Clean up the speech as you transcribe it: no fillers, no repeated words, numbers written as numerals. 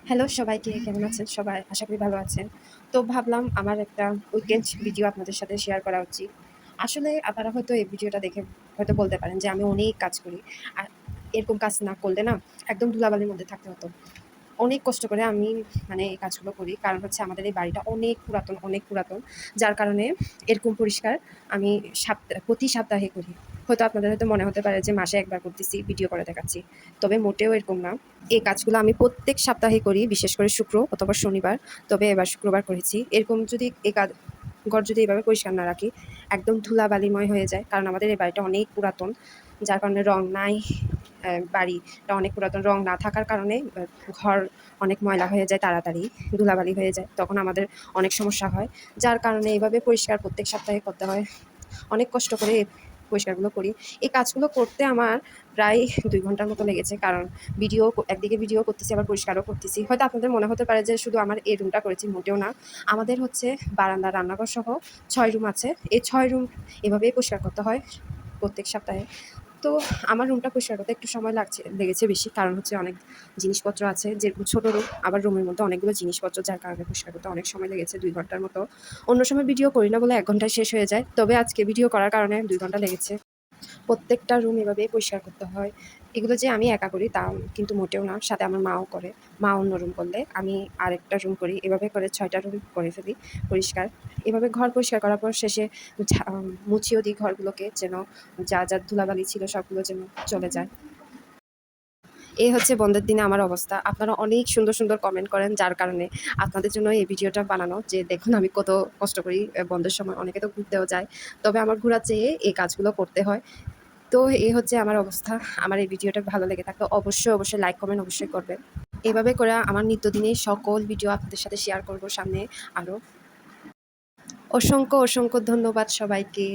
Hello সবাইকে, কেমন আছেন সবাই? আশা করি ভালো আছেন। তো ভাবলাম আমার একটা উইকেন্ড ভিডিও আপনাদের সাথে শেয়ার করা উচিত। আসলে আপনারা হয়তো এই ভিডিওটা দেখে হয়তো বলতে পারেন যে আমি অনেক কাজ করি। আর এরকম কাজ না করলে না একদম ধুলাবালির মধ্যে থাকতে হতো। অনেক কষ্ট করে আমি মানে এই কাজগুলো করি। কারণ হচ্ছে আমাদের এই বাড়িটা অনেক পুরাতন, অনেক পুরাতন। যার কারণে এরকম পরিষ্কার আমি প্রতি সপ্তাহে করি। হয়তো আপনাদের হয়তো মনে হতে পারে যে মাসে একবার করতেছি, ভিডিও করে দেখাচ্ছি। তবে মোটেও এরকম না। এই কাজগুলো আমি প্রত্যেক সপ্তাহে করি, বিশেষ করে শুক্র অথবা শনিবার। তবে এবার শুক্রবার করেছি। এরকম যদি এই কাজ ঘর যদি এভাবে পরিষ্কার না রাখি, একদম ধুলাবালিময় হয়ে যায়। কারণ আমাদের এই বাড়িটা অনেক পুরাতন। যার কারণে রং নাই। বাড়িটা অনেক পুরাতন, রং না থাকার কারণে ঘর অনেক ময়লা হয়ে যায় তাড়াতাড়ি, ধুলাবালি হয়ে যায়। তখন আমাদের অনেক সমস্যা হয়। যার কারণে এভাবে পরিষ্কার প্রত্যেক সপ্তাহে করতে হয়। অনেক কষ্ট করে এই পরিষ্কারগুলো করি। এই কাজগুলো করতে আমার প্রায় ২ ঘন্টার মতো লেগেছে। কারণ একদিকে ভিডিও করতেছি, আবার পরিষ্কারও করতেছি। হয়তো আপনাদের মনে হতে পারে যে শুধু আমার এই রুমটা করেছি, মোটেও না। আমাদের হচ্ছে বারান্দা, রান্নাঘর সহ ৬ রুম আছে। এই ৬ রুম এভাবেই পরিষ্কার করতে হয় প্রত্যেক সপ্তাহে। তো আমার রুমটা পরিষ্কার করতে একটু সময় লেগেছে বেশি। কারণ হচ্ছে অনেক জিনিসপত্র আছে, যেরকম ছোট রুম, আবার রুমের মধ্যে অনেকগুলো জিনিসপত্র, যার কারণে পরিষ্কার করতে অনেক সময় লেগেছে ২ ঘন্টার মতো। অন্য সময় ভিডিও করি না বলে ১ ঘন্টায় শেষ হয়ে যায়। তবে আজকে ভিডিও করার কারণে ২ ঘন্টা লেগেছে। প্রত্যেকটা রুম এভাবেই পরিষ্কার করতে হয়। এগুলো যে আমি একা করি তা কিন্তু মোটেও না। সাথে আমার মাও করে। মা অন্য রুম করলে আমি আরেকটা রুম করি। এভাবে করে ৬ টা রুম করে ফেলি পরিষ্কার। এভাবে ঘর পরিষ্কার করার পর শেষে মুছিয়েও দিই ঘরগুলোকে, যেন যা ধুলাবালি ছিল সবগুলো যেন চলে যায়। এই হচ্ছে বন্ধের দিনে আমার অবস্থা। আপনারা অনেক সুন্দর, সুন্দর কমেন্ট করেন, যার কারণে আপনাদের জন্য এই ভিডিওটা বানানো, যে দেখুন আমি কত কষ্ট করি বন্ধের সময়। অনেকে তো ঘুরতেও যায়। তবে আমার ঘোরার চেয়ে এই কাজগুলো করতে হয়। তো এই হচ্ছে আমার অবস্থা। আমার এই ভিডিওটা ভালো লেগে থাকলে অবশ্যই লাইক, কমেন্ট অবশ্যই করবেন। এভাবে করে আমার নিত্যদিনের সকল ভিডিও আপনাদের সাথে শেয়ার করব সামনে আরও। অসংখ্য ধন্যবাদ সবাইকে।